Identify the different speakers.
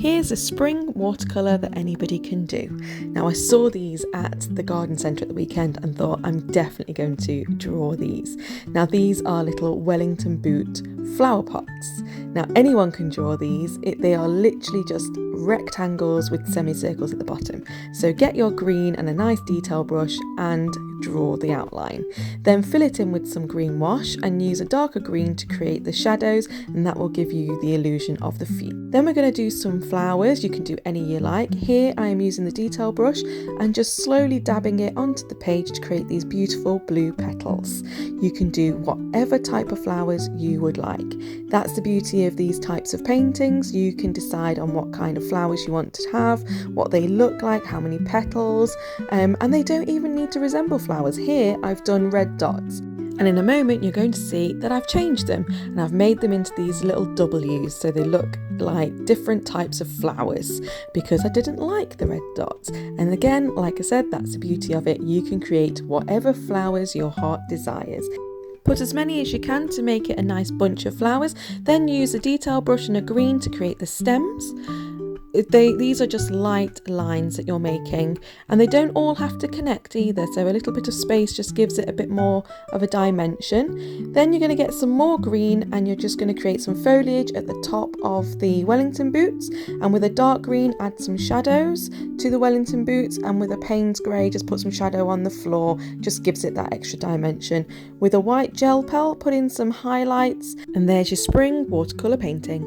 Speaker 1: Here's a spring watercolour that anybody can do. Now I saw these at the garden centre at the weekend and thought I'm definitely going to draw these. Now these are little Wellington boot flower pots. Now anyone can draw these. They are literally just rectangles with semicircles at the bottom. So get your green and a nice detail brush and draw the outline. Then fill it in with some green wash and use a darker green to create the shadows, and that will give you the illusion of the feet. Then we're going to do some flowers. You can do any you like. Here I am using the detail brush and just slowly dabbing it onto the page to create these beautiful blue petals. You can do whatever type of flowers you would like. That's the beauty of these types of paintings. You can decide on what kind of flowers you want to have, what they look like, how many petals, and they don't even need to resemble flowers. Here I've done red dots. And in a moment you're going to see that I've changed them and I've made them into these little W's so they look like different types of flowers because I didn't like the red dots. And again, like I said, that's the beauty of it. You can create whatever flowers your heart desires. Put as many as you can to make it a nice bunch of flowers. Then use a detail brush and a green to create the stems. These are just light lines that you're making, and they don't all have to connect either, so a little bit of space just gives it a bit more of a dimension. Then you're going to get some more green and you're just going to create some foliage at the top of the Wellington boots, and with a dark green add some shadows to the Wellington boots, and with a Payne's grey just put some shadow on the floor, just gives it that extra dimension. With a white gel pen put in some highlights, and there's your spring watercolour painting.